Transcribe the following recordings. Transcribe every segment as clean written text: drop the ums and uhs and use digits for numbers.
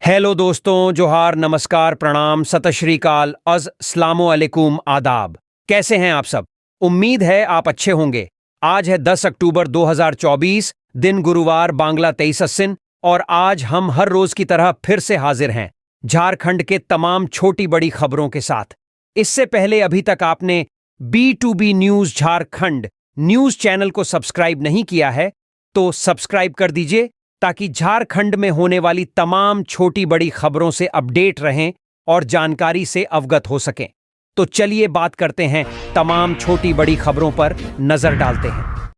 Hello दोस्तों, जोहार, नमस्कार, प्रणाम, सत श्री अकाल, अस्सलामु अलैकुम, आदाब। कैसे हैं आप सब? उम्मीद है आप अच्छे होंगे। आज है 10 अक्टूबर 2024, दिन गुरुवार, बांग्ला 23 अस्सिन, और आज हम हर रोज की तरह फिर से हाजिर हैं झारखंड के तमाम छोटी बड़ी खबरों के साथ। इससे पहले अभी तक आपने B2B news Jharkhand news channel को सब्सक्राइब नहीं किया है तो सब्सक्राइब कर दीजिए ताकि झारखंड में होने वाली तमाम छोटी बड़ी खबरों से अपडेट रहें और जानकारी से अवगत हो सकें। तो चलिए बात करते हैं तमाम छोटी बड़ी खबरों पर नजर डालते हैं।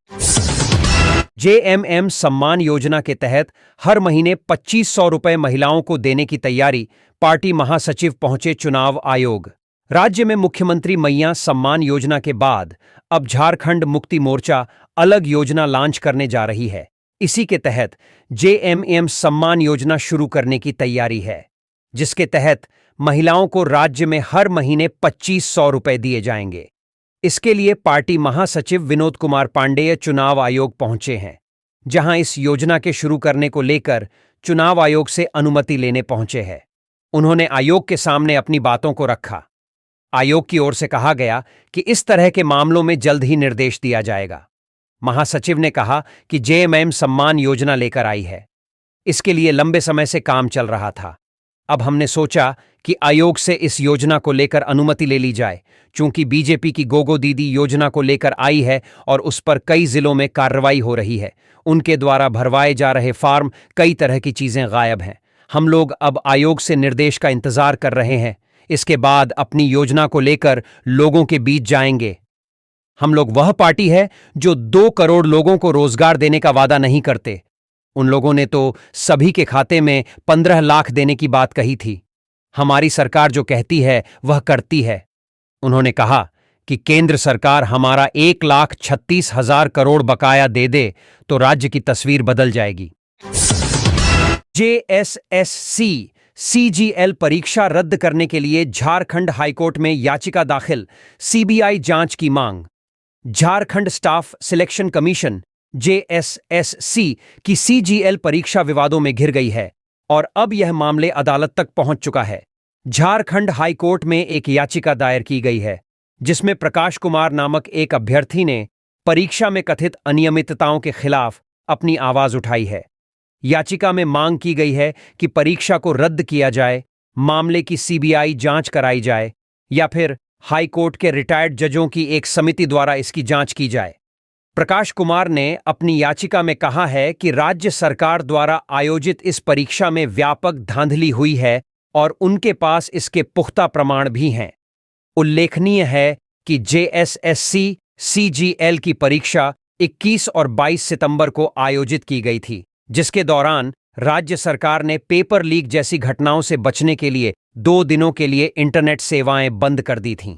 JMM सम्मान योजना के तहत हर महीने 2500 रुपए महिलाओं को देने की तैयारी, पार्टी महासचिव पहुंचे चुनाव आयोग। राज्य में मुख्यमंत्री मैया सम्मान योजना के बाद अब झारखंड मुक्ति मोर्चा अलग योजना लॉन्च करने जा रही है। इसी के तहत JMM सम्मान योजना शुरू करने की तैयारी है, जिसके तहत महिलाओं को राज्य में हर महीने 2500 रुपए दिए जाएंगे। इसके लिए पार्टी महासचिव विनोद कुमार पांडेय चुनाव आयोग पहुंचे हैं, जहां इस योजना के शुरू करने को लेकर चुनाव आयोग से अनुमति लेने पहुंचे हैं। उन्होंने आयोग के सामने अपनी बातों को रखा। आयोग की ओर से कहा गया कि इस तरह के मामलों में जल्द ही निर्देश दिया जाएगा। महासचिव ने कहा कि JMM सम्मान योजना लेकर आई है। इसके लिए लंबे समय से काम चल रहा था। अब हमने सोचा कि आयोग से इस योजना को लेकर अनुमति ले ली जाए, चूंकि बीजेपी की गोगो दीदी योजना को लेकर आई है और उस पर कई जिलों में कार्रवाई हो रही है। उनके द्वारा भरवाए जा रहे फॉर्म, कई तरह की चीजें गायब हैं। हम लोग अब आयोग से निर्देश का इंतजार कर रहे हैं। इसके बाद अपनी योजना को लेकर लोगों के बीच जाएंगे। हम लोग वह पार्टी है जो 2 करोड़ लोगों को रोजगार देने का वादा नहीं करते। उन लोगों ने तो सभी के खाते में 15 लाख देने की बात कही थी। हमारी सरकार जो कहती है वह करती है। उन्होंने कहा कि केंद्र सरकार हमारा 1,36,000 करोड़ बकाया दे दे तो राज्य की तस्वीर बदल जाएगी। JSSC CGL परीक्षा रद्द करने के लिए झारखंड हाईकोर्ट में याचिका दाखिल, CBI जांच की मांग। Jharkhand staff selection commission JSSC की CGL परीक्षा विवादों में घिर गई है और अब यह मामले अदालत तक पहुंच चुका है। झारखंड हाई कोर्ट में एक याचिका दायर की गई है, जिसमें प्रकाश कुमार नामक एक अभ्यर्थी ने परीक्षा में कथित अनियमितताओं के खिलाफ अपनी आवाज उठाई है। याचिका में मांग की गई है कि परीक्षा को रद्द किया जाए, मामले की CBI जांच कराई जाए या फिर हाई कोर्ट के रिटायर्ड जजों की एक समिति द्वारा इसकी जांच की जाए। प्रकाश कुमार ने अपनी याचिका में कहा है कि राज्य सरकार द्वारा आयोजित इस परीक्षा में व्यापक धांधली हुई है और उनके पास इसके पुख्ता प्रमाण भी हैं। उल्लेखनीय है कि JSSC CGL की परीक्षा 21 और 22 सितंबर को आयोजित की गई थी, जिसके दौरान राज्य सरकार ने पेपर लीक जैसी घटनाओं से बचने के लिए 2 दिनों के लिए इंटरनेट सेवाएं बंद कर दी थीं।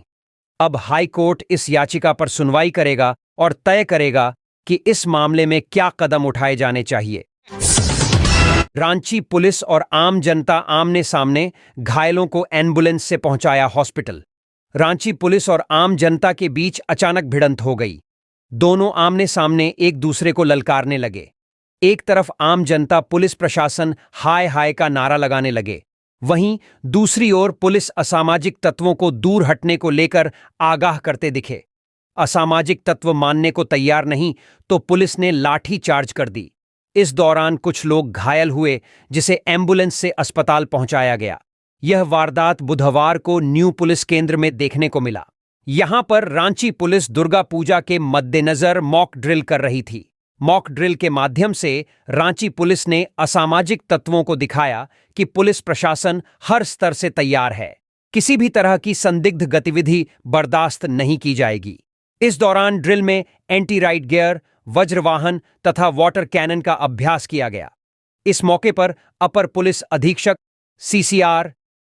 अब हाई कोर्ट इस याचिका पर सुनवाई करेगा और तय करेगा कि इस मामले में क्या कदम उठाए जाने चाहिए। रांची पुलिस और आम जनता आमने सामने, घायलों को एम्बुलेंस से पहुंचाया हॉस्पिटल। रांची पुलिस और आम जनता के बीच अचानक भिड़ंत हो गई। दोनों आमने सामने एक दूसरे को ललकारने लगे। एक तरफ आम जनता पुलिस प्रशासन हाय हाय का नारा लगाने लगे, वहीं दूसरी ओर पुलिस असामाजिक तत्वों को दूर हटने को लेकर आगाह करते दिखे। असामाजिक तत्व मानने को तैयार नहीं तो पुलिस ने लाठी चार्ज कर दी। इस दौरान कुछ लोग घायल हुए, जिसे एम्बुलेंस से अस्पताल पहुंचाया गया। यह वारदात बुधवार को न्यू पुलिस केंद्र में देखने को मिला। यहां पर रांची पुलिस दुर्गा पूजा के मद्देनजर मॉक ड्रिल कर रही थी। मॉक ड्रिल के माध्यम से रांची पुलिस ने असामाजिक तत्वों को दिखाया कि पुलिस प्रशासन हर स्तर से तैयार है। किसी भी तरह की संदिग्ध गतिविधि बर्दाश्त नहीं की जाएगी। इस दौरान ड्रिल में एंटी राइट गियर, वज्रवाहन तथा वाटर कैनन का अभ्यास किया गया। इस मौके पर अपर पुलिस अधीक्षक CCR,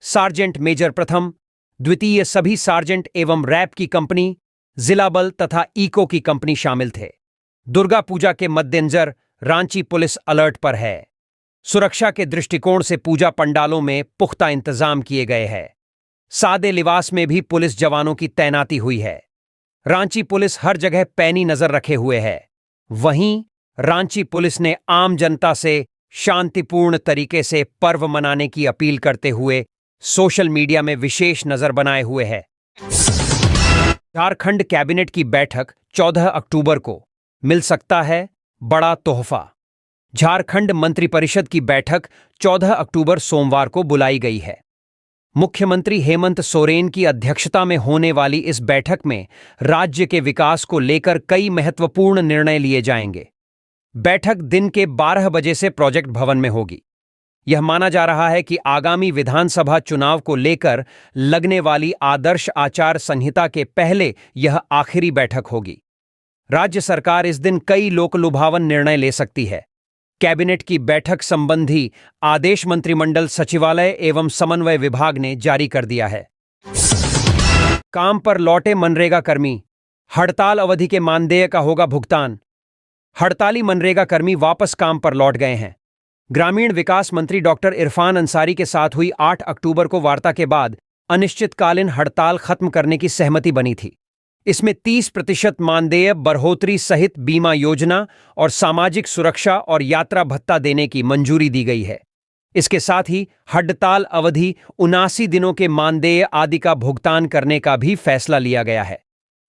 सार्जेंट मेजर प्रथम, द्वितीय सभी सार्जेंट एवं रैप की कंपनी, जिला बल तथा इको की कंपनी शामिल थे। दुर्गा पूजा के मद्देनजर रांची पुलिस अलर्ट पर है। सुरक्षा के दृष्टिकोण से पूजा पंडालों में पुख्ता इंतजाम किए गए हैं। सादे लिबास में भी पुलिस जवानों की तैनाती हुई है। रांची पुलिस हर जगह पैनी नजर रखे हुए है। वहीं रांची पुलिस ने आम जनता से शांतिपूर्ण तरीके से पर्व मनाने की अपील करते हुए सोशल मीडिया में विशेष नजर बनाए हुए है। झारखंड कैबिनेट की बैठक 14 अक्टूबर को मिल सकता है बड़ा तोहफा। झारखंड मंत्रिपरिषद की बैठक 14 अक्टूबर सोमवार को बुलाई गई है। मुख्यमंत्री हेमंत सोरेन की अध्यक्षता में होने वाली इस बैठक में राज्य के विकास को लेकर कई महत्वपूर्ण निर्णय लिए जाएंगे। बैठक दिन के 12 बजे से प्रोजेक्ट भवन में होगी। यह माना जा रहा है कि आगामी विधानसभा चुनाव को लेकर लगने वाली आदर्श आचार संहिता के पहले यह आखिरी बैठक होगी। राज्य सरकार इस दिन कई लोकलुभावन निर्णय ले सकती है। कैबिनेट की बैठक संबंधी आदेश मंत्रिमंडल सचिवालय एवं समन्वय विभाग ने जारी कर दिया है। काम पर लौटे मनरेगा कर्मी, हड़ताल अवधि के मानदेय का होगा भुगतान। हड़ताली मनरेगा कर्मी वापस काम पर लौट गए हैं। ग्रामीण विकास मंत्री डॉक्टर इरफान अंसारी के साथ हुई 8 अक्टूबर को वार्ता के बाद अनिश्चितकालीन हड़ताल खत्म करने की सहमति बनी थी। इसमें 30% मानदेय बढ़ोतरी सहित बीमा योजना और सामाजिक सुरक्षा और यात्रा भत्ता देने की मंजूरी दी गई है। इसके साथ ही हड़ताल अवधि 79 दिनों के मानदेय आदि का भुगतान करने का भी फैसला लिया गया है।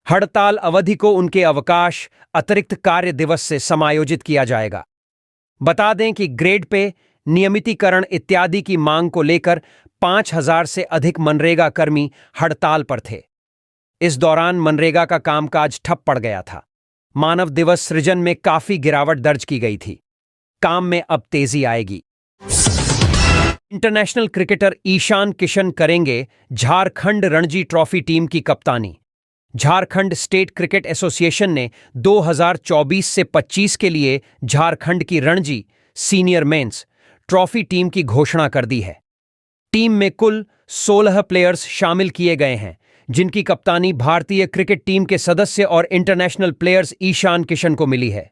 हड़ताल अवधि को उनके अवकाश, अतिरिक्त कार्य दिवस से समायोजित किया जाएगा। बता दें कि ग्रेड पे, नियमितीकरण इत्यादि की मांग को लेकर 5000 से अधिक मनरेगा कर्मी हड़ताल पर थे। इस दौरान मनरेगा का कामकाज ठप पड़ गया था। मानव दिवस सृजन में काफी गिरावट दर्ज की गई थी। काम में अब तेजी आएगी। इंटरनेशनल क्रिकेटर ईशान किशन करेंगे झारखंड रणजी ट्रॉफी टीम की कप्तानी। झारखंड स्टेट क्रिकेट एसोसिएशन ने 2024 से 25 के लिए झारखंड की Ranji senior mains trophy team की घोषणा कर दी है। टीम में कुल 16 प्लेयर्स शामिल किए गए हैं, जिनकी कप्तानी भारतीय क्रिकेट टीम के सदस्य और इंटरनेशनल प्लेयर्स ईशान किशन को मिली है।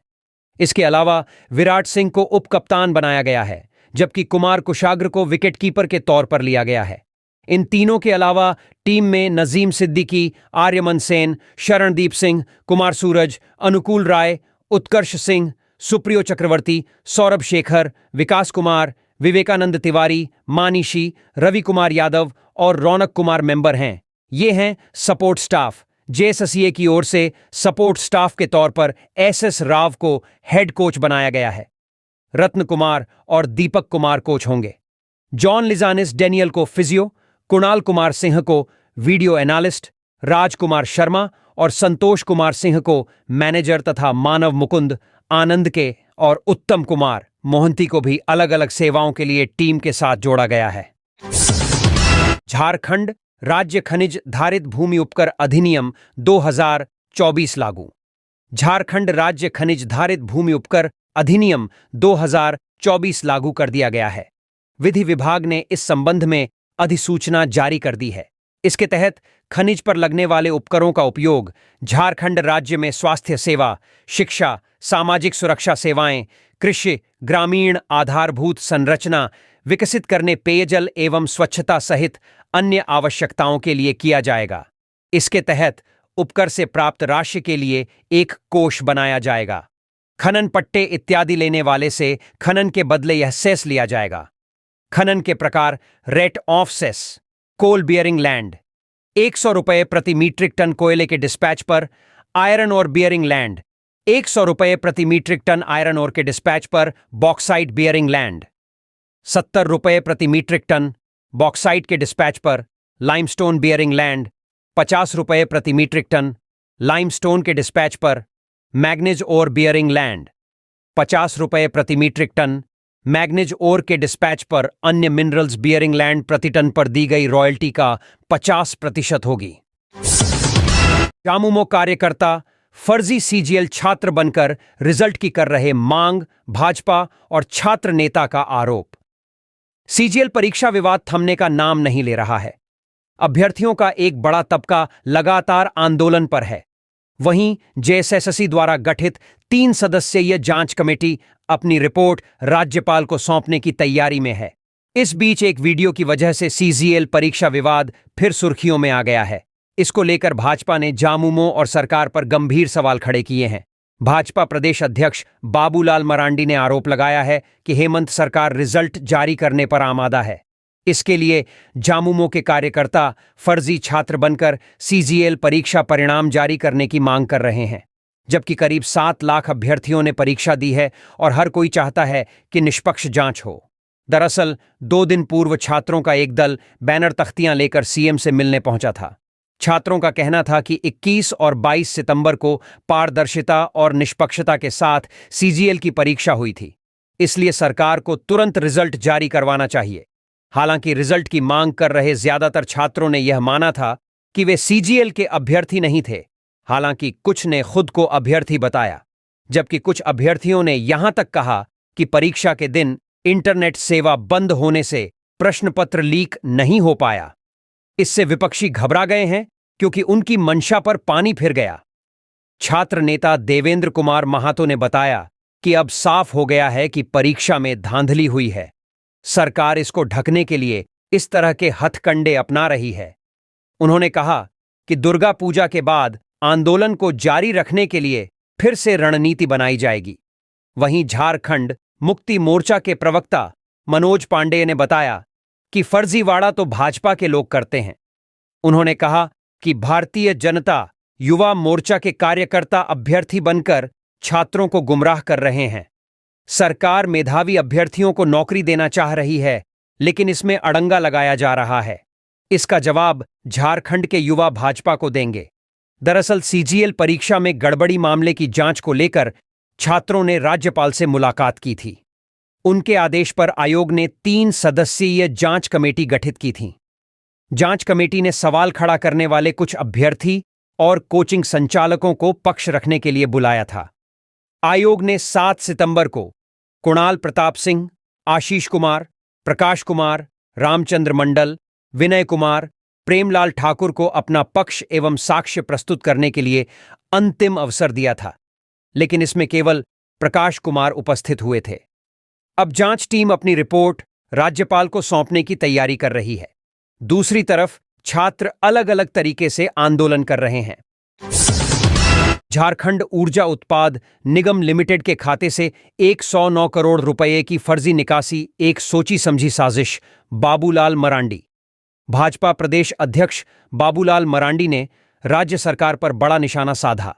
इसके अलावा विराट सिंह को उप कप्तान बनाया गया है, जबकि कुमार कुशाग्र को विकेटकीपर के तौर पर लिया गया है। इन तीनों के अलावा टीम में नजीम सिद्दीकी, आर्यमन सेन, शरणदीप सिंह, कुमार सूरज, अनुकूल राय, उत्कर्ष सिंह, सुप्रियो चक्रवर्ती, सौरभ शेखर, विकास कुमार, विवेकानंद तिवारी, मानीशी, रवि कुमार यादव और रौनक कुमार मेंबर हैं। ये हैं सपोर्ट स्टाफ। जेएससीए की ओर से सपोर्ट स्टाफ के तौर पर एसएस राव को हेड कोच बनाया गया है। रत्न कुमार और दीपक कुमार कोच होंगे। जॉन लिजानिस डेनियल को फिजियो, कुणाल कुमार सिंह को वीडियो एनालिस्ट, राजकुमार शर्मा और संतोष कुमार सिंह को मैनेजर तथा मानव मुकुंद, आनंद के और उत्तम कुमार मोहंती को भी अलग अलग सेवाओं के लिए टीम के साथ जोड़ा गया है। झारखंड राज्य खनिज धारित भूमि उपकर अधिनियम 2024 लागू। झारखंड राज्य खनिज धारित भूमि उपकर अधिनियम 2024 लागू कर दिया गया है। विधि विभाग ने इस संबंध में अधिसूचना जारी कर दी है। इसके तहत खनिज पर लगने वाले उपकरों का उपयोग झारखंड राज्य में स्वास्थ्य सेवा, शिक्षा, सामाजिक सुरक्षा सेवाएं, कृषि, ग्रामीण आधारभूत संरचना विकसित करने, पेयजल एवं स्वच्छता सहित अन्य आवश्यकताओं के लिए किया जाएगा। इसके तहत उपकर से प्राप्त राशि के लिए एक कोष बनाया जाएगा। खनन पट्टे इत्यादि लेने वाले से खनन के बदले यह सेस लिया जाएगा। खनन के प्रकार rate of cess, coal bearing land 100 रुपये प्रति मीट्रिक टन कोयले के डिस्पैच पर, आयरन और बियरिंग लैंड 100 रुपये प्रति मीट्रिक टन आयरन और के डिस्पैच पर, बॉक्साइट बियरिंग लैंड 70 रुपये प्रति मीट्रिक टन बॉक्साइट के डिस्पैच पर, लाइमस्टोन बियरिंग लैंड 50 रुपये प्रति मीट्रिक टन लाइमस्टोन के डिस्पैच पर, मैग्नीज ओर बियरिंग लैंड 50 रुपये प्रति मीट्रिक टन मैग्नीज ओर के डिस्पैच पर, अन्य मिनरल्स बियरिंग लैंड प्रति टन पर दी गई रॉयल्टी का 50% होगी। जामुमो कार्यकर्ता फर्जी सीजीएल छात्र बनकर रिजल्ट की कर रहे मांग, भाजपा और छात्र नेता का आरोप। सीजीएल परीक्षा विवाद थमने का नाम नहीं ले रहा है। अभ्यर्थियों का एक बड़ा तबका लगातार आंदोलन पर है। वहीं जेएसएससी द्वारा गठित 3 सदस्यीय जांच कमेटी अपनी रिपोर्ट राज्यपाल को सौंपने की तैयारी में है। इस बीच एक वीडियो की वजह से सीजीएल परीक्षा विवाद फिर सुर्खियों में आ गया है। इसको लेकर भाजपा ने जामुमो और सरकार पर गंभीर सवाल खड़े किए हैं। भाजपा प्रदेश अध्यक्ष बाबूलाल मरांडी ने आरोप लगाया है कि हेमंत सरकार रिजल्ट जारी करने पर आमादा है। इसके लिए झामुमो के कार्यकर्ता फर्जी छात्र बनकर सीजीएल परीक्षा परिणाम जारी करने की मांग कर रहे हैं, जबकि करीब 7 लाख अभ्यर्थियों ने परीक्षा दी है और हर कोई चाहता है कि निष्पक्ष जांच हो। दरअसल 2 दिन पूर्व छात्रों का एक दल बैनर तख्तियां लेकर सीएम से मिलने पहुंचा था। छात्रों का कहना था कि 21 और 22 सितंबर को पारदर्शिता और निष्पक्षता के साथ सीजीएल की परीक्षा हुई थी, इसलिए सरकार को तुरंत रिजल्ट जारी करवाना चाहिए। हालांकि रिजल्ट की मांग कर रहे ज्यादातर छात्रों ने यह माना था कि वे सीजीएल के अभ्यर्थी नहीं थे। हालांकि कुछ ने खुद को अभ्यर्थी बताया, जबकि कुछ अभ्यर्थियों ने यहां तक कहा कि परीक्षा के दिन इंटरनेट सेवा बंद होने से प्रश्नपत्र लीक नहीं हो पाया। इससे विपक्षी घबरा गए हैं क्योंकि उनकी मंशा पर पानी फिर गया। छात्र नेता देवेंद्र कुमार महातो ने बताया कि अब साफ हो गया है कि परीक्षा में धांधली हुई है। सरकार इसको ढकने के लिए इस तरह के हथकंडे अपना रही है। उन्होंने कहा कि दुर्गा पूजा के बाद आंदोलन को जारी रखने के लिए फिर से रणनीति बनाई जाएगी। वहीं झारखंड मुक्ति मोर्चा के प्रवक्ता मनोज पांडेय ने बताया कि फर्जीवाड़ा तो भाजपा के लोग करते हैं। उन्होंने कहा कि भारतीय जनता युवा मोर्चा के कार्यकर्ता अभ्यर्थी बनकर छात्रों को गुमराह कर रहे हैं। सरकार मेधावी अभ्यर्थियों को नौकरी देना चाह रही है, लेकिन इसमें अड़ंगा लगाया जा रहा है। इसका जवाब झारखंड के युवा भाजपा को देंगे। दरअसल सीजीएल परीक्षा में गड़बड़ी मामले की जांच को लेकर छात्रों ने राज्यपाल से मुलाकात की थी। उनके आदेश पर आयोग ने 3 सदस्यीय जांच कमेटी गठित की थी। जांच कमेटी ने सवाल खड़ा करने वाले कुछ अभ्यर्थी और कोचिंग संचालकों को पक्ष रखने के लिए बुलाया था। आयोग ने 7 सितंबर को कुणाल प्रताप सिंह, आशीष कुमार, प्रकाश कुमार, रामचंद्र मंडल, विनय कुमार, प्रेमलाल ठाकुर को अपना पक्ष एवं साक्ष्य प्रस्तुत करने के लिए अंतिम अवसर दिया था, लेकिन इसमें केवल प्रकाश कुमार उपस्थित हुए थे। अब जांच टीम अपनी रिपोर्ट राज्यपाल को सौंपने की तैयारी कर रही है। दूसरी तरफ छात्र अलग अलग तरीके से आंदोलन कर रहे हैं। झारखंड ऊर्जा उत्पाद निगम लिमिटेड के खाते से 109 करोड़ रुपए की फर्जी निकासी एक सोची समझी साजिश। बाबूलाल मरांडी। भाजपा प्रदेश अध्यक्ष बाबूलाल मरांडी ने राज्य सरकार पर बड़ा निशाना साधा।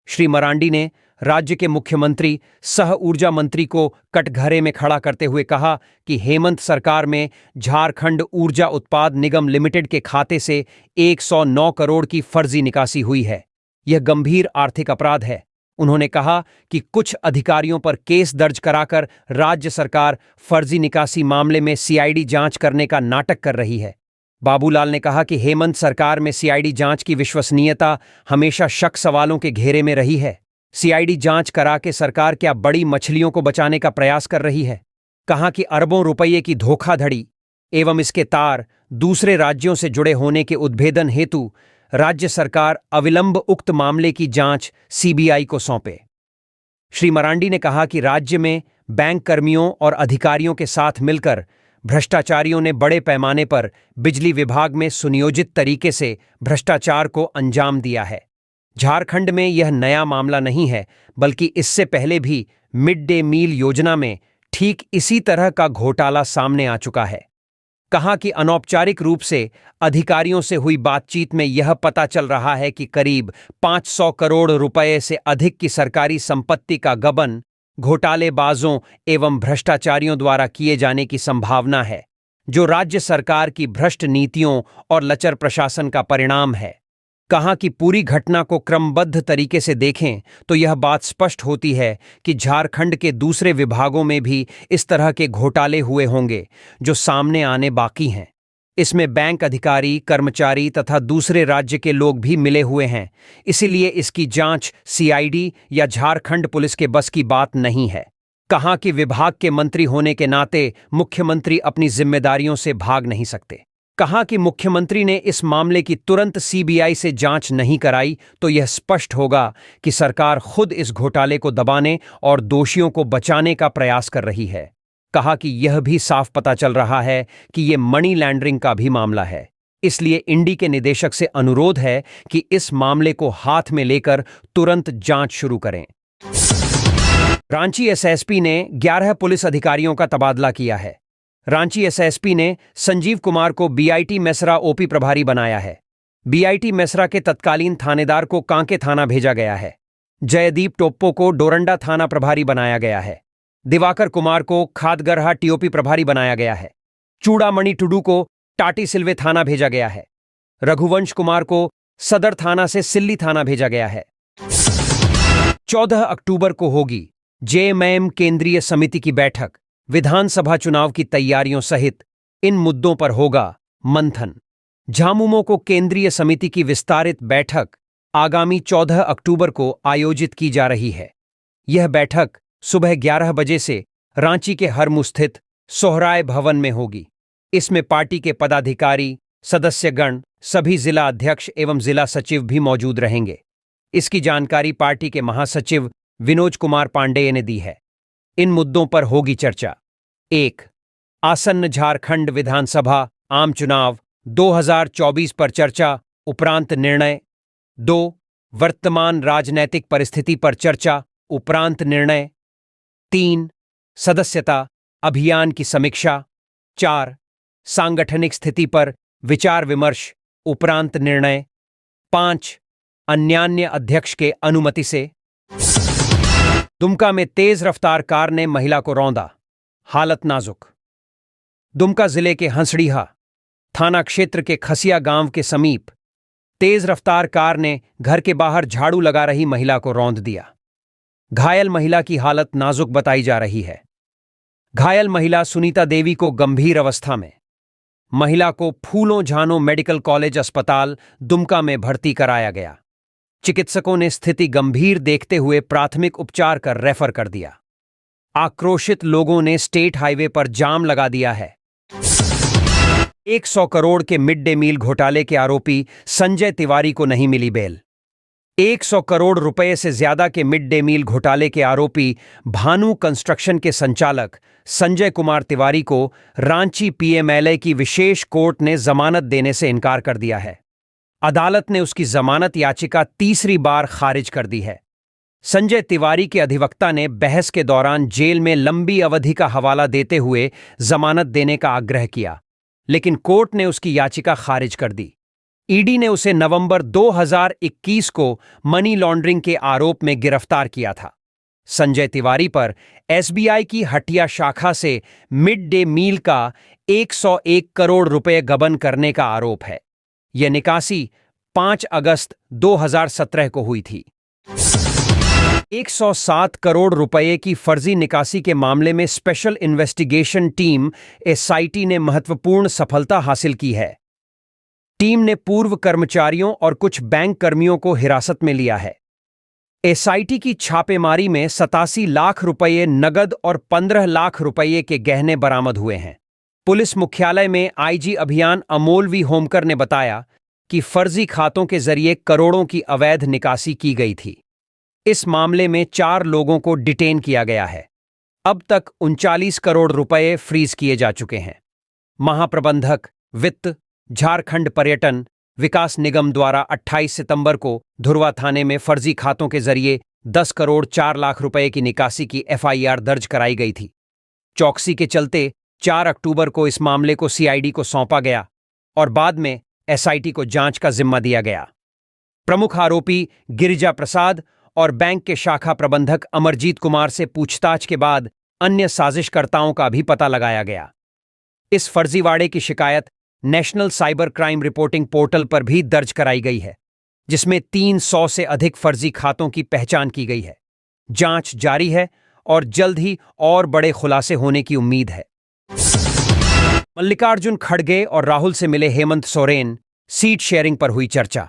श्री मरांडी ने राज्य के मुख्यमंत्री सह ऊर्जा मंत्री को कटघरे में खड़ा करते हुए कहा कि हेमंत सरकार में झारखंड ऊर्जा उत्पाद निगम लिमिटेड के खाते से 109 करोड़ की फर्जी निकासी हुई है। यह गंभीर आर्थिक अपराध है। उन्होंने कहा कि कुछ अधिकारियों पर केस दर्ज कराकर राज्य सरकार फर्जी निकासी मामले में सीआईडी जांच करने का नाटक कर रही है। बाबूलाल ने कहा कि हेमंत सरकार में सीआईडी जांच की विश्वसनीयता हमेशा शक सवालों के घेरे में रही है। सीआईडी जांच करा के सरकार क्या बड़ी मछलियों को बचाने का प्रयास कर रही है? कहा कि अरबों रुपये की धोखाधड़ी एवं इसके तार दूसरे राज्यों से जुड़े होने के उद्भेदन हेतु राज्य सरकार अविलंब उक्त मामले की जांच सीबीआई को सौंपे। श्री मरांडी ने कहा कि राज्य में बैंक कर्मियों और अधिकारियों के साथ मिलकर भ्रष्टाचारियों ने बड़े पैमाने पर बिजली विभाग में सुनियोजित तरीके से भ्रष्टाचार को अंजाम दिया है। झारखंड में यह नया मामला नहीं है, बल्कि इससे पहले भी मिड डे मील योजना में ठीक इसी तरह का घोटाला सामने आ चुका है। कहा कि अनौपचारिक रूप से अधिकारियों से हुई बातचीत में यह पता चल रहा है कि करीब 500 करोड़ रुपए से अधिक की सरकारी संपत्ति का गबन घोटालेबाजों एवं भ्रष्टाचारियों द्वारा किए जाने की संभावना है, जो राज्य सरकार की भ्रष्ट नीतियों और लचर प्रशासन का परिणाम है। कहा कि पूरी घटना को क्रमबद्ध तरीके से देखें तो यह बात स्पष्ट होती है कि झारखंड के दूसरे विभागों में भी इस तरह के घोटाले हुए होंगे जो सामने आने बाकी हैं। इसमें बैंक अधिकारी, कर्मचारी तथा दूसरे राज्य के लोग भी मिले हुए हैं। इसीलिए इसकी जांच सीआईडी या झारखंड पुलिस के बस की बात नहीं है। कहा कि विभाग के मंत्री होने के नाते मुख्यमंत्री अपनी जिम्मेदारियों से भाग नहीं सकते। कहा कि मुख्यमंत्री ने इस मामले की तुरंत सीबीआई से जांच नहीं कराई तो यह स्पष्ट होगा कि सरकार खुद इस घोटाले को दबाने और दोषियों को बचाने का प्रयास कर रही है। कहा कि यह भी साफ पता चल रहा है कि यह मनी लैंडरिंग का भी मामला है। इसलिए इंडी के निदेशक से अनुरोध है कि इस मामले को हाथ में लेकर तुरंत जांच शुरू करें। रांची एसएसपी ने 11 पुलिस अधिकारियों का तबादला किया है। रांची एसएसपी ने संजीव कुमार को बीआईटी मेसरा ओपी प्रभारी बनाया है। बीआईटी मेसरा के तत्कालीन थानेदार को कांके थाना भेजा गया है। जयदीप टोप्पो को डोरंडा थाना प्रभारी बनाया गया है। दिवाकर कुमार को खादगरहा टीओपी प्रभारी बनाया गया है। चूड़ामणि टुडू को टाटी सिल्वे थाना भेजा गया है। रघुवंश कुमार को सदर थाना से सिल्ली थाना भेजा गया है। 14 अक्टूबर को होगी जेएमएम केंद्रीय समिति की बैठक। विधानसभा चुनाव की तैयारियों सहित इन मुद्दों पर होगा मंथन। झामुमो को केंद्रीय समिति की विस्तारित बैठक आगामी 14 अक्टूबर को आयोजित की जा रही है। यह बैठक सुबह 11 बजे से रांची के हरमू स्थित सोहराय भवन में होगी। इसमें पार्टी के पदाधिकारी, सदस्यगण, सभी जिला अध्यक्ष एवं जिला सचिव भी मौजूद रहेंगे। इसकी जानकारी पार्टी के महासचिव विनोद कुमार पांडेय ने दी है। इन मुद्दों पर होगी चर्चा। 1. आसन्न झारखंड विधानसभा आम चुनाव 2024 पर चर्चा उपरांत निर्णय। 2. वर्तमान राजनैतिक परिस्थिति पर चर्चा उपरांत निर्णय। 3. सदस्यता अभियान की समीक्षा। 4. सांगठनिक स्थिति पर विचार विमर्श उपरांत निर्णय। 5. अन्यान्य अध्यक्ष के अनुमति से। दुमका में तेज रफ्तार कार ने महिला को रौंदा, हालत नाजुक। दुमका जिले के हंसड़ीहा थाना क्षेत्र के खसिया गांव के समीप तेज रफ्तार कार ने घर के बाहर झाड़ू लगा रही महिला को रौंद दिया। घायल महिला की हालत नाजुक बताई जा रही है। घायल महिला सुनीता देवी को गंभीर अवस्था में महिला को फूलों झानो मेडिकल कॉलेज अस्पताल दुमका में भर्ती कराया गया। चिकित्सकों ने स्थिति गंभीर देखते हुए प्राथमिक उपचार कर रेफर कर दिया। आक्रोशित लोगों ने स्टेट हाईवे पर जाम लगा दिया है। 100 करोड़ के मिड डे मील घोटाले के आरोपी संजय तिवारी को नहीं मिली बेल। 100 करोड़ रुपए से ज्यादा के मिड डे मील घोटाले के आरोपी भानु कंस्ट्रक्शन के संचालक संजय कुमार तिवारी को रांची पीएमएलए की विशेष कोर्ट ने जमानत देने से इनकार कर दिया है। अदालत ने उसकी जमानत याचिका तीसरी बार खारिज कर दी है। संजय तिवारी के अधिवक्ता ने बहस के दौरान जेल में लंबी अवधि का हवाला देते हुए जमानत देने का आग्रह किया, लेकिन कोर्ट ने उसकी याचिका खारिज कर दी। ईडी ने उसे नवंबर 2021 को मनी लॉन्ड्रिंग के आरोप में गिरफ्तार किया था। संजय तिवारी पर एसबीआई की हटिया शाखा से मिड डे मील का 101 करोड़ रुपए गबन करने का आरोप है। यह निकासी 5 अगस्त 2017 को हुई थी। 107 करोड़ रुपए की फर्जी निकासी के मामले में स्पेशल इन्वेस्टिगेशन टीम एसआईटी ने महत्वपूर्ण सफलता हासिल की है। टीम ने पूर्व कर्मचारियों और कुछ बैंक कर्मियों को हिरासत में लिया है। एसआईटी की छापेमारी में 87 लाख रुपए नगद और 15 लाख रुपए के गहने बरामद हुए हैं। पुलिस मुख्यालय में आईजी अभियान अमोल वी होमकर ने बताया कि फर्जी खातों के जरिए करोड़ों की अवैध निकासी की गई थी। इस मामले में 4 लोगों को डिटेन किया गया है। अब तक 39 करोड़ रुपए फ्रीज किए जा चुके हैं। महाप्रबंधक वित्त झारखंड पर्यटन विकास निगम द्वारा 28 सितंबर को धुरवा थाने में फर्जी खातों के जरिए 10 करोड़ 4 लाख रुपए की निकासी की एफआईआर दर्ज कराई गई थी। चौकसी के चलते 4 अक्टूबर को इस मामले को सीआईडी को सौंपा गया और बाद में एसआईटी को जांच का जिम्मा दिया गया। प्रमुख आरोपी गिरिजा प्रसाद और बैंक के शाखा प्रबंधक अमरजीत कुमार से पूछताछ के बाद अन्य साजिशकर्ताओं का भी पता लगाया गया। इस फर्जीवाड़े की शिकायत national cyber crime reporting portal पर भी दर्ज कराई गई है, जिसमें 300 से अधिक फर्जी खातों की पहचान की गई है। जांच जारी है और जल्द ही और बड़े खुलासे होने की उम्मीद है। मल्लिकार्जुन खड़गे और राहुल से मिले हेमंत सोरेन, सीट शेयरिंग पर हुई चर्चा।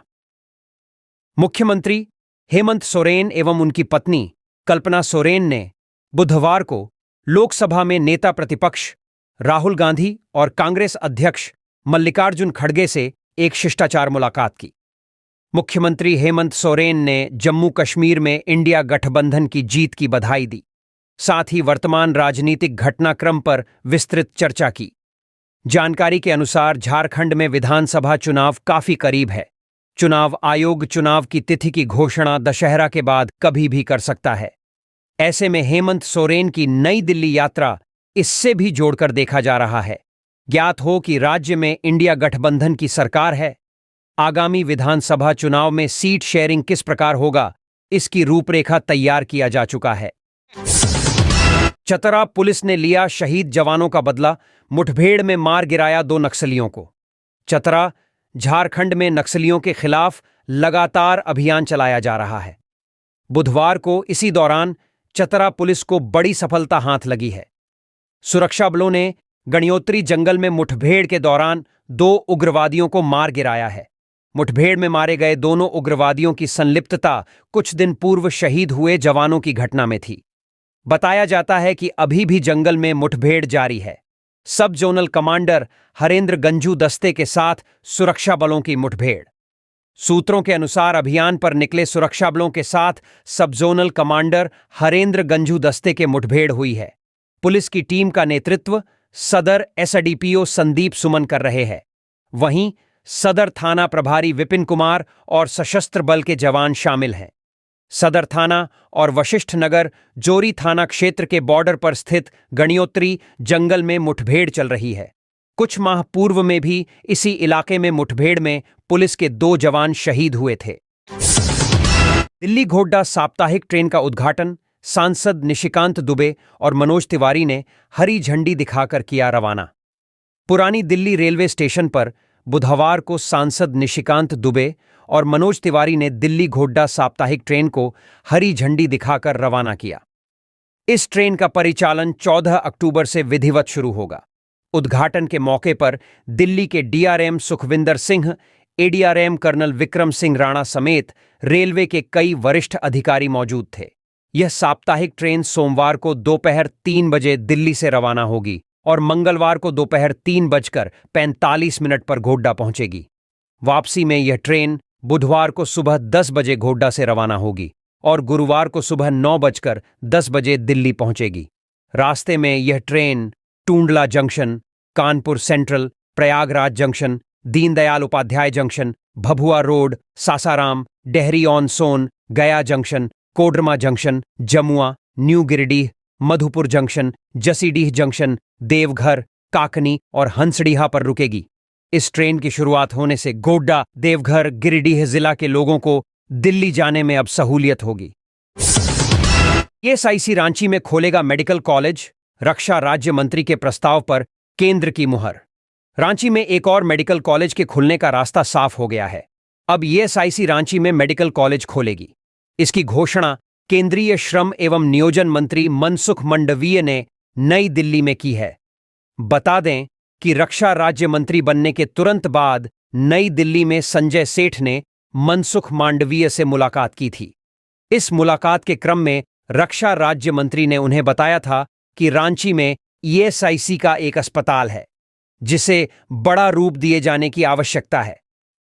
मुख्यमंत्री हेमंत सोरेन एवं उनकी पत्नी कल्पना सोरेन ने बुधवार को लोकसभा में नेता प्रतिपक्ष राहुल गांधी और कांग्रेस अध्यक्ष मल्लिकार्जुन खड़गे से एक शिष्टाचार मुलाकात की। मुख्यमंत्री हेमंत सोरेन ने जम्मू कश्मीर में इंडिया गठबंधन की जीत की बधाई दी। साथ ही वर्तमान राजनीतिक घटनाक्रम पर विस्तृत चर्चा की। जानकारी के अनुसार झारखंड में विधानसभा चुनाव काफी करीब है। चुनाव आयोग चुनाव की तिथि की घोषणा दशहरा के बाद कभी भी कर सकता है। ऐसे में हेमंत सोरेन की नई दिल्ली यात्रा इससे भी जोड़कर देखा जा रहा है। ज्ञात हो कि राज्य में इंडिया गठबंधन की सरकार है। आगामी विधानसभा चुनाव में सीट शेयरिंग किस प्रकार होगा, इसकी रूपरेखा तैयार किया जा चुका है। चतरा पुलिस ने लिया शहीद जवानों का बदला, मुठभेड़ में मार गिराया 2 नक्सलियों को। चतरा, झारखंड में नक्सलियों के खिलाफ लगातार अभियान चलाया जा रहा है। बुधवार को इसी दौरान चतरा पुलिस को बड़ी सफलता हाथ लगी है। सुरक्षा बलों ने गणियोत्री जंगल में मुठभेड़ के दौरान 2 उग्रवादियों को मार गिराया है। मुठभेड़ में मारे गए दोनों उग्रवादियों की संलिप्तता कुछ दिन पूर्व शहीद हुए जवानों की घटना में थी। बताया जाता है कि अभी भी जंगल में मुठभेड़ जारी है। सब जोनल कमांडर हरेंद्र गंजू दस्ते के साथ सुरक्षा बलों की मुठभेड़। सूत्रों के अनुसार अभियान पर निकले सुरक्षा बलों के साथ सब जोनल कमांडर हरेंद्र गंजू दस्ते के मुठभेड़ हुई है। पुलिस की टीम का नेतृत्व सदर एसडीपीओ संदीप सुमन कर रहे हैं। वहीं सदर थाना प्रभारी विपिन कुमार और सशस्त्र बल के जवान शामिल हैं। सदर थाना और वशिष्ठ नगर जोरी थाना क्षेत्र के बॉर्डर पर स्थित गणियोत्री जंगल में मुठभेड़ चल रही है। कुछ माह पूर्व में भी इसी इलाके में मुठभेड़ में पुलिस के 2 जवान शहीद हुए थे। दिल्ली गोड्डा साप्ताहिक ट्रेन का उद्घाटन सांसद निशिकांत दुबे और मनोज तिवारी ने हरी झंडी दिखाकर किया रवाना। पुरानी दिल्ली रेलवे स्टेशन पर बुधवार को सांसद निशिकांत दुबे और मनोज तिवारी ने दिल्ली गोड्डा साप्ताहिक ट्रेन को हरी झंडी दिखाकर रवाना किया। इस ट्रेन का परिचालन 14 अक्टूबर से विधिवत शुरू होगा। उद्घाटन के मौके पर दिल्ली के DRM Sukhvinder Singh, ADRM colonel Vikram Singh Rana समेत रेलवे के कई वरिष्ठ अधिकारी मौजूद थे। यह साप्ताहिक ट्रेन सोमवार को दोपहर 3 बजे दिल्ली से रवाना होगी और मंगलवार को दोपहर 3:45 पर गोड्डा पहुंचेगी। वापसी में यह ट्रेन बुधवार को सुबह 10 बजे गोड्डा से रवाना होगी और गुरुवार को सुबह 9:10 बजे दिल्ली पहुंचेगी। रास्ते में यह train Tundla junction, Kanpur central, Prayagraj junction, Deendayal Upadhyay junction, Bhabhua road, Sasaram, Dehri on Sone, Gaya junction, Koderma junction, Jamua, new Giridih, Madhupur junction, Jasidih junction, Deoghar, Kakni और हंसडीहा पर रुकेगी। इस ट्रेन की शुरुआत होने से गोड्डा, देवघर, गिरिडीह जिला के लोगों को दिल्ली जाने में अब सहूलियत होगी। ईएसआईसी रांची में खोलेगा मेडिकल कॉलेज, रक्षा राज्य मंत्री के प्रस्ताव पर केंद्र की मुहर। रांची में एक और मेडिकल कॉलेज के खुलने का रास्ता साफ हो गया है। अब ईएसआईसी रांची में मेडिकल कॉलेज खोलेगी। इसकी घोषणा केंद्रीय श्रम एवं नियोजन मंत्री मनसुख मंडवीय ने नई दिल्ली में की है। बता दें कि रक्षा राज्य मंत्री बनने के तुरंत बाद नई दिल्ली में संजय सेठ ने मनसुख मांडवीय से मुलाकात की थी। इस मुलाकात के क्रम में रक्षा राज्य मंत्री ने उन्हें बताया था कि रांची में ईएसआईसी का एक अस्पताल है जिसे बड़ा रूप दिए जाने की आवश्यकता है।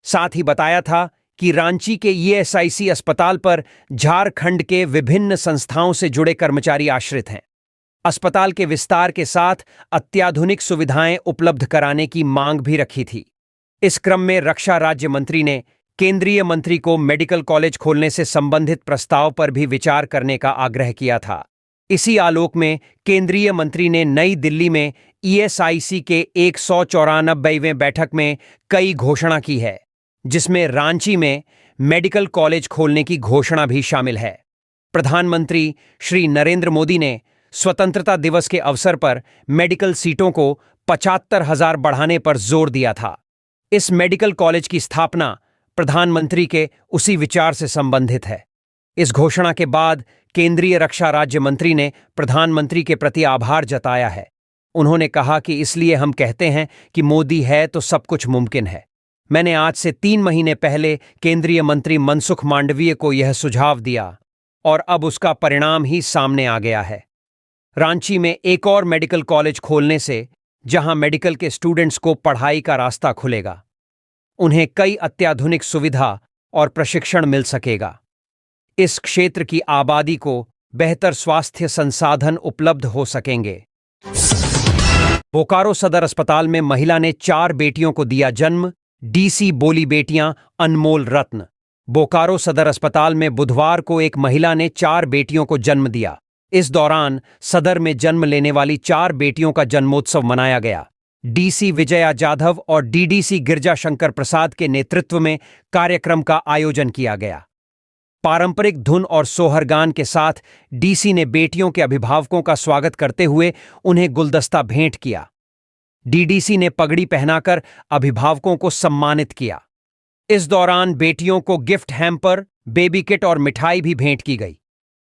साथ ही बताया था कि रांची के ईएसआईसी अस्पताल पर झारखंड के विभिन्न संस्थाओं से जुड़े कर्मचारी आश्रित हैं। अस्पताल के विस्तार के साथ अत्याधुनिक सुविधाएं उपलब्ध कराने की मांग भी रखी थी। इस क्रम में रक्षा राज्य मंत्री ने केंद्रीय मंत्री को मेडिकल कॉलेज खोलने से संबंधित प्रस्ताव पर भी विचार करने का आग्रह किया था। इसी आलोक में केंद्रीय मंत्री ने नई दिल्ली में ईएसआईसी के 194वें बैठक में कई घोषणा की है, जिसमें रांची में मेडिकल कॉलेज खोलने की घोषणा भी शामिल है। प्रधानमंत्री श्री नरेंद्र मोदी ने स्वतंत्रता दिवस के अवसर पर मेडिकल सीटों को 75,000 बढ़ाने पर जोर दिया था। इस मेडिकल कॉलेज की स्थापना प्रधानमंत्री के उसी विचार से संबंधित है। इस घोषणा के बाद केंद्रीय रक्षा राज्य मंत्री ने प्रधानमंत्री के प्रति आभार जताया है। उन्होंने कहा कि इसलिए हम कहते हैं कि मोदी है तो सब कुछ मुमकिन है। मैंने आज से 3 महीने पहले केंद्रीय मंत्री मनसुख मांडवीय को यह सुझाव दिया और अब उसका परिणाम ही सामने आ गया है। रांची में एक और मेडिकल कॉलेज खोलने से जहां मेडिकल के स्टूडेंट्स को पढ़ाई का रास्ता खुलेगा, उन्हें कई अत्याधुनिक सुविधा और प्रशिक्षण मिल सकेगा। इस क्षेत्र की आबादी को बेहतर स्वास्थ्य संसाधन उपलब्ध हो सकेंगे। बोकारो सदर अस्पताल में महिला ने 4 बेटियों को दिया जन्म, डीसी बोली बेटियां अनमोल रत्न। बोकारो सदर अस्पताल में बुधवार को एक महिला ने 4 बेटियों को जन्म दिया। इस दौरान सदर में जन्म लेने वाली 4 बेटियों का जन्मोत्सव मनाया गया। डीसी विजया जाधव और डीडीसी गिरजा शंकर प्रसाद के नेतृत्व में कार्यक्रम का आयोजन किया गया। पारंपरिक धुन और सोहरगान के साथ डीसी ने बेटियों के अभिभावकों का स्वागत करते हुए उन्हें गुलदस्ता भेंट किया। डीडीसी ने पगड़ी पहनाकर अभिभावकों को सम्मानित किया। इस दौरान बेटियों को गिफ्ट हैम्पर, बेबी किट और मिठाई भी भेंट की गई।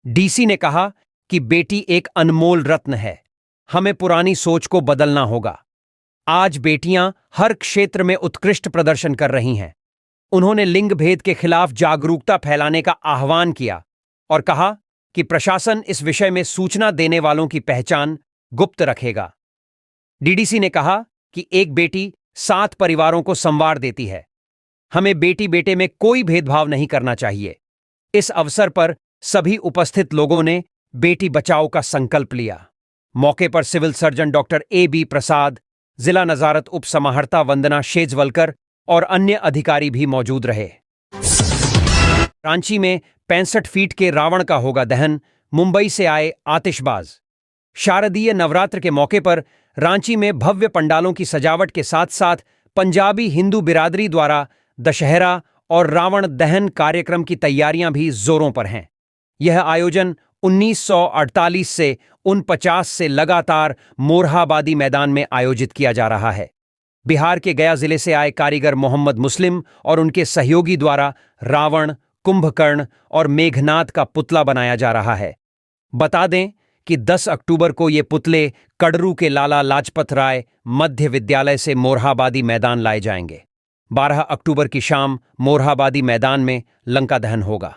डीसी ने कहा कि बेटी एक अनमोल रत्न है, हमें पुरानी सोच को बदलना होगा। आज बेटियां हर क्षेत्र में उत्कृष्ट प्रदर्शन कर रही हैं। उन्होंने लिंग भेद के खिलाफ जागरूकता फैलाने का आह्वान किया और कहा कि प्रशासन इस विषय में सूचना देने वालों की पहचान गुप्त रखेगा। डीडीसी ने कहा कि एक बेटी 7 परिवारों को संवार देती है। हमें बेटी बेटे में कोई भेदभाव नहीं करना चाहिए। इस अवसर पर सभी उपस्थित लोगों ने बेटी बचाओ का संकल्प लिया। मौके पर सिविल सर्जन डॉक्टर ए.बी. प्रसाद, जिला नजारत उप समाहर्ता वंदना शेजवलकर और अन्य अधिकारी भी मौजूद रहे। रांची में 65 फीट के रावण का होगा दहन, मुंबई से आए आतिशबाज। शारदीय नवरात्र के मौके पर रांची में भव्य पंडालों की सजावट के साथ साथ पंजाबी हिंदू बिरादरी द्वारा दशहरा और रावण दहन कार्यक्रम की तैयारियां भी जोरों पर हैं। यह आयोजन 1948 से 49 से लगातार मोरहाबादी मैदान में आयोजित किया जा रहा है। बिहार के गया जिले से आए कारीगर मोहम्मद मुस्लिम और उनके सहयोगी द्वारा रावण, कुंभकर्ण और मेघनाद का पुतला बनाया जा रहा है। बता दें कि 10 अक्टूबर को ये पुतले कड़रू के लाला लाजपत राय मध्य विद्यालय से मोरहाबादी मैदान लाए जाएंगे। 12 अक्टूबर की शाम मोरहाबादी मैदान में लंका दहन होगा।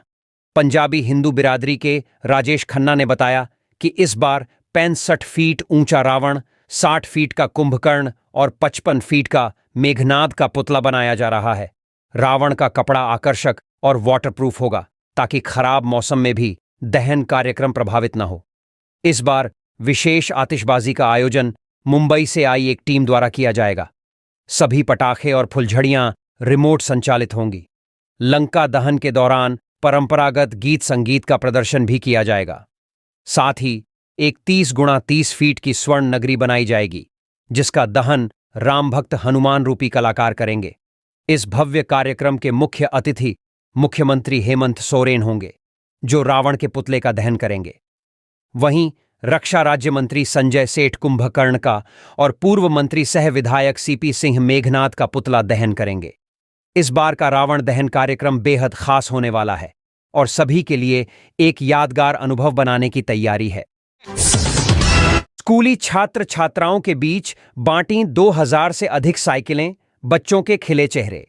पंजाबी हिंदू बिरादरी के राजेश खन्ना ने बताया कि इस बार 65 फीट ऊंचा रावण, 60 फीट का कुंभकर्ण और 55 फीट का मेघनाद का पुतला बनाया जा रहा है। रावण का कपड़ा आकर्षक और वाटरप्रूफ होगा ताकि खराब मौसम में भी दहन कार्यक्रम प्रभावित न हो। इस बार विशेष आतिशबाजी का आयोजन मुंबई से आई एक टीम द्वारा किया जाएगा। सभी पटाखे और फुलझड़ियां रिमोट संचालित होंगी। लंका दहन के दौरान परंपरागत गीत संगीत का प्रदर्शन भी किया जाएगा। साथ ही एक 30 गुणा 30 फीट की स्वर्ण नगरी बनाई जाएगी, जिसका दहन राम भक्त हनुमान रूपी कलाकार करेंगे। इस भव्य कार्यक्रम के मुख्य अतिथि मुख्यमंत्री हेमंत सोरेन होंगे, जो रावण के पुतले का दहन करेंगे। वहीं रक्षा राज्य मंत्री संजय सेठ कुंभकर्ण का और पूर्व मंत्री सह विधायक सीपी सिंह मेघनाद का पुतला दहन करेंगे। इस बार का रावण दहन कार्यक्रम बेहद खास होने वाला है और सभी के लिए एक यादगार अनुभव बनाने की तैयारी है। स्कूली छात्र छात्राओं के बीच बांटी 2000 से अधिक साइकिलें, बच्चों के खिले चेहरे।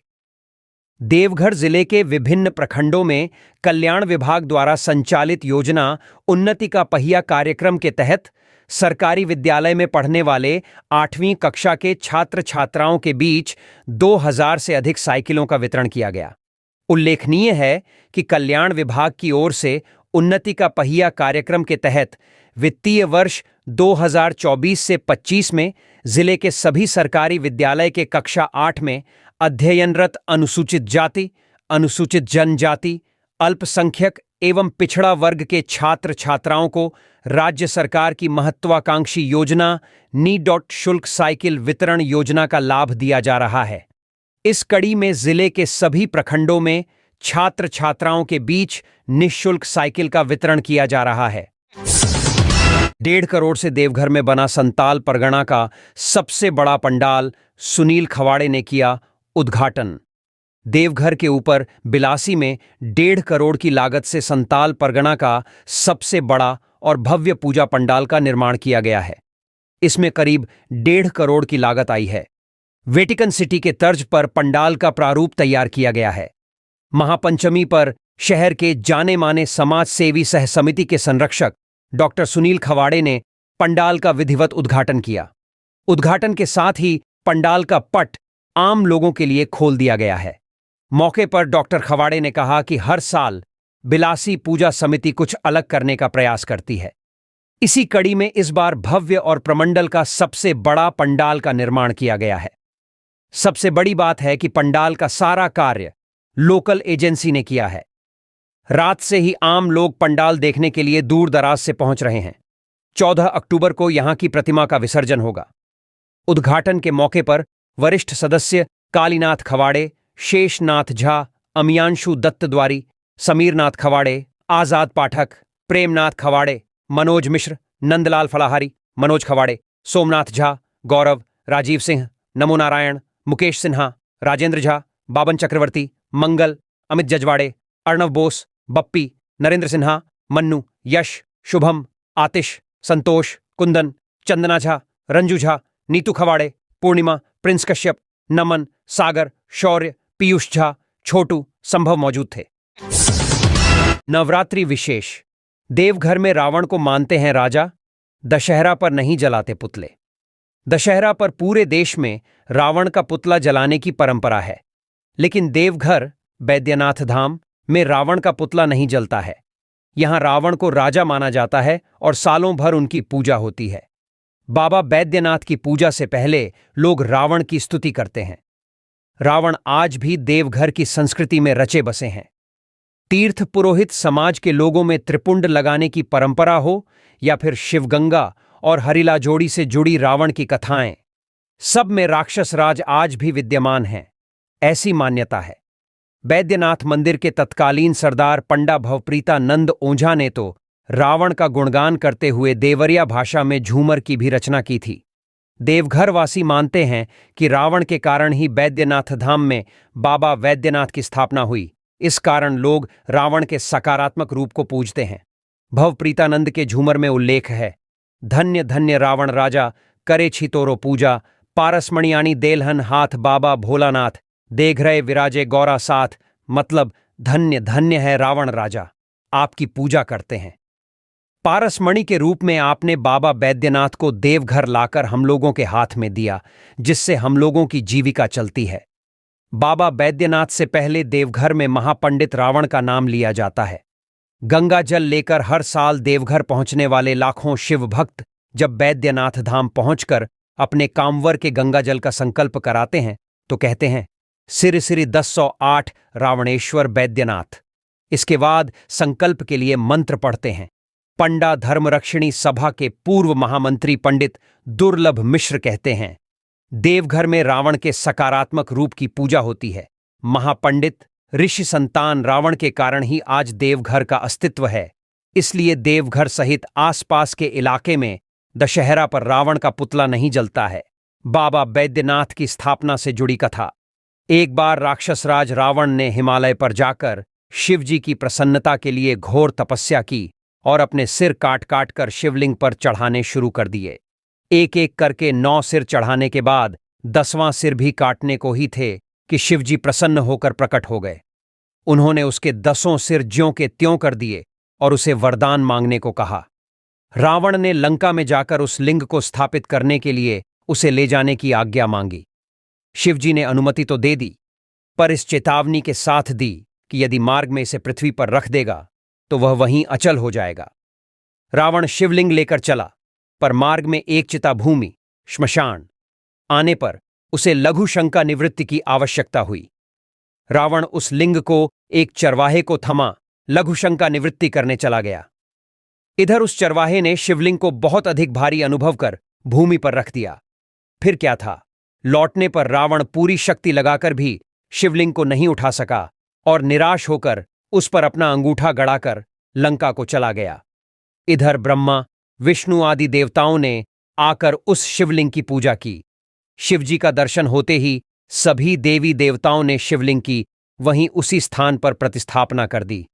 देवघर जिले के विभिन्न प्रखंडों में कल्याण विभाग द्वारा संचालित योजना उन्नति का पहिया कार्यक्रम के तहत सरकारी विद्यालय में पढ़ने वाले 8वीं कक्षा के छात्र छात्राओं के बीच 2000 से अधिक साइकिलों का वितरण किया गया। उल्लेखनीय है कि कल्याण विभाग की ओर से उन्नति का पहिया कार्यक्रम के तहत वित्तीय वर्ष 2024 से 25 में जिले के सभी सरकारी विद्यालय के कक्षा 8 में अध्ययनरत अनुसूचित जाति, अनुसूचित जनजाति, अल्पसंख्यक एवं पिछड़ा वर्ग के छात्र छात्राओं को राज्य सरकार की महत्वाकांक्षी योजना नी. शुल्क साइकिल वितरण योजना का लाभ दिया जा रहा है। इस कड़ी में जिले के सभी प्रखंडों में छात्र छात्राओं के बीच निःशुल्क साइकिल का वितरण किया जा रहा है। 1.5 करोड़ से देवघर में बना संताल परगना का सबसे बड़ा पंडाल सुनील खवाड़े ने किया उद्घाटन। देवघर के ऊपर बिलासी में 1.5 करोड़ की लागत से संताल परगना का सबसे बड़ा और भव्य पूजा पंडाल का निर्माण किया गया है। इसमें करीब 1.5 करोड़ की लागत आई है। वेटिकन सिटी के तर्ज पर पंडाल का प्रारूप तैयार किया गया है। महापंचमी पर शहर के जाने माने समाज सेवी सह समिति के संरक्षक डॉक्टर सुनील खवाड़े ने पंडाल का विधिवत उद्घाटन किया। उद्घाटन के साथ ही पंडाल का पट आम लोगों के लिए खोल दिया गया है। मौके पर डॉक्टर खवाड़े ने कहा कि हर साल बिलासी पूजा समिति कुछ अलग करने का प्रयास करती है। इसी कड़ी में इस बार भव्य और प्रमंडल का सबसे बड़ा पंडाल का निर्माण किया गया है। सबसे बड़ी बात है कि पंडाल का सारा कार्य लोकल एजेंसी ने किया है। रात से ही आम लोग पंडाल देखने के लिए दूर दराज से पहुंच रहे हैं। 14 अक्टूबर को यहां की प्रतिमा का विसर्जन होगा। उद्घाटन के मौके पर वरिष्ठ सदस्य कालीनाथ खवाड़े, शेषनाथ झा, अमियांशु दत्त द्वारी, समीरनाथ खवाड़े, आजाद पाठक, प्रेमनाथ खवाड़े, मनोज मिश्र, नंदलाल फलाहारी, मनोज खवाड़े, सोमनाथ झा, गौरव, राजीव सिंह, नमो नारायण, मुकेश सिन्हा, राजेंद्र झा, बाबन चक्रवर्ती, मंगल, अमित जजवाड़े, अर्णव बोस, बप्पी, नरेंद्र सिन्हा, मन्नू, यश, शुभम, आतिश, संतोष, कुंदन, चंदना झा, रंजू झा, नीतू खवाड़े, पूर्णिमा, प्रिंस कश्यप, नमन, सागर, शौर्य, पीयूष झा, छोटू, संभव मौजूद थे। नवरात्रि विशेष। देवघर में रावण को मानते हैं राजा, दशहरा पर नहीं जलाते पुतले। दशहरा पर पूरे देश में रावण का पुतला जलाने की परंपरा है, लेकिन देवघर बैद्यनाथ धाम में रावण का पुतला नहीं जलता है। यहां रावण को राजा माना जाता है और सालों भर उनकी पूजा होती है। बाबा बैद्यनाथ की पूजा से पहले लोग रावण की स्तुति करते हैं। रावण आज भी देवघर की संस्कृति में रचे बसे हैं। तीर्थ पुरोहित समाज के लोगों में त्रिपुंड लगाने की परंपरा हो या फिर शिवगंगा और हरिला जोड़ी से जुड़ी रावण की कथाएं, सब में राक्षस राज आज भी विद्यमान हैं, ऐसी मान्यता है। बैद्यनाथ मंदिर के तत्कालीन सरदार पंडा भवप्रीता नंद ओझा ने तो रावण का गुणगान करते हुए देवरिया भाषा में झूमर की भी रचना की थी। देवघर वासी मानते हैं कि रावण के कारण ही बैद्यनाथ धाम में बाबा वैद्यनाथ की स्थापना हुई। इस कारण लोग रावण के सकारात्मक रूप को पूजते हैं। भवप्रीतानंद के झूमर में उल्लेख है, धन्य धन्य रावण राजा, करे छितोरो पूजा, पारसमणियाणी देलहन हाथ बाबा भोलानाथ, देघरय विराजे गौरा साथ। मतलब धन्य धन्य है रावण राजा, आपकी पूजा करते हैं। पारसमणि के रूप में आपने बाबा बैद्यनाथ को देवघर लाकर हम लोगों के हाथ में दिया, जिससे हम लोगों की जीविका चलती है। बाबा बैद्यनाथ से पहले देवघर में महापंडित रावण का नाम लिया जाता है। गंगा जल लेकर हर साल देवघर पहुंचने वाले लाखों शिव भक्त जब बैद्यनाथ धाम पहुंचकर अपने कांवर के गंगा जल का संकल्प कराते हैं तो कहते हैं, सिरि सिरि 1008 रावणेश्वर बैद्यनाथ। इसके बाद संकल्प के लिए मंत्र पढ़ते हैं। पंडा धर्मरक्षिणी सभा के पूर्व महामंत्री पंडित दुर्लभ मिश्र कहते हैं, देवघर में रावण के सकारात्मक रूप की पूजा होती है। महापंडित ऋषि संतान रावण के कारण ही आज देवघर का अस्तित्व है। इसलिए देवघर सहित आसपास के इलाके में दशहरा पर रावण का पुतला नहीं जलता है। बाबा बैद्यनाथ की स्थापना से जुड़ी कथा। एक बार राक्षसराज रावण ने हिमालय पर जाकर शिवजी की प्रसन्नता के लिए घोर तपस्या की और अपने सिर काट काट कर शिवलिंग पर चढ़ाने शुरू कर दिए। एक एक करके 9 सिर चढ़ाने के बाद 10वां सिर भी काटने को ही थे कि शिवजी प्रसन्न होकर प्रकट हो गए। उन्होंने उसके 10 सिर ज्यों के त्यों कर दिए और उसे वरदान मांगने को कहा। रावण ने लंका में जाकर उस लिंग को स्थापित करने के लिए उसे ले जाने की आज्ञा मांगी। शिवजी ने अनुमति तो दे दी, पर इस चेतावनी के साथ दी कि यदि मार्ग में इसे पृथ्वी पर रख देगा तो वह वहीं अचल हो जाएगा। रावण शिवलिंग लेकर चला, पर मार्ग में एक चिता भूमि श्मशान आने पर उसे लघु शंका निवृत्ति की आवश्यकता हुई। रावण उस लिंग को एक चरवाहे को थमा लघु शंका निवृत्ति करने चला गया। इधर उस चरवाहे ने शिवलिंग को बहुत अधिक भारी अनुभव कर भूमि पर रख दिया। फिर क्या था, लौटने पर रावण पूरी शक्ति लगाकर भी शिवलिंग को नहीं उठा सका और निराश होकर उस पर अपना अंगूठा गड़ाकर लंका को चला गया। इधर ब्रह्मा, विष्णु आदि देवताओं ने आकर उस शिवलिंग की पूजा की। शिवजी का दर्शन होते ही सभी देवी देवताओं ने शिवलिंग की वहीं उसी स्थान पर प्रतिस्थापना कर दी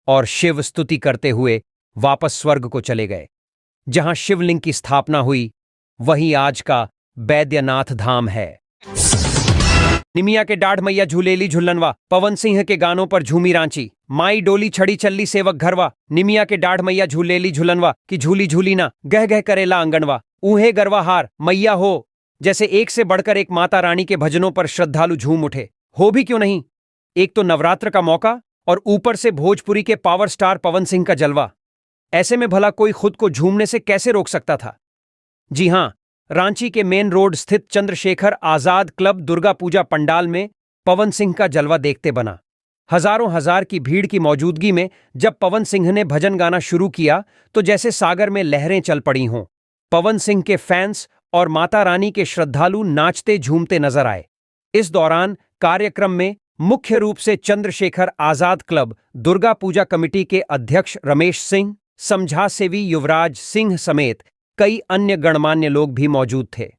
और शिव स्तुति करते हुए वापस स्वर्ग को चले गए। जहां शिवलिंग की स्थापना हुई वहीं आज का बैद्यनाथ धाम है। निमिया के डाढ़ मैया झूलेली झुल्लनवा, पवन सिंह के गानों पर झूमी रांची, माई डोली छड़ी चल्ली सेवक घरवा। निमिया के डाढ़ मैया झूलेली झुलनवा की झूली झूली ना गह गह करेला आंगनवा। ऊहे गरवा हार मैया हो। जैसे एक से बढ़कर एक माता रानी के भजनों पर श्रद्धालु झूम उठे। हो भी क्यों नहीं, एक तो नवरात्र का मौका और ऊपर से भोजपुरी के पावर स्टार पवन सिंह का जलवा। ऐसे में भला कोई खुद को झूमने से कैसे रोक सकता था। जी हां, रांची के मेन रोड स्थित चंद्रशेखर आजाद क्लब दुर्गा पूजा पंडाल में पवन सिंह का जलवा देखते बना। हजारों हजार की भीड़ की मौजूदगी में जब पवन सिंह ने भजन गाना शुरू किया तो जैसे सागर में लहरें चल पड़ी हों। पवन सिंह के फैंस और माता रानी के श्रद्धालु नाचते झूमते नजर आए। इस दौरान कार्यक्रम में मुख्य रूप से चंद्रशेखर आजाद क्लब दुर्गा पूजा कमेटी के अध्यक्ष रमेश सिंह, समझा सेवी युवराज सिंह समेत कई अन्य गणमान्य लोग भी मौजूद थे।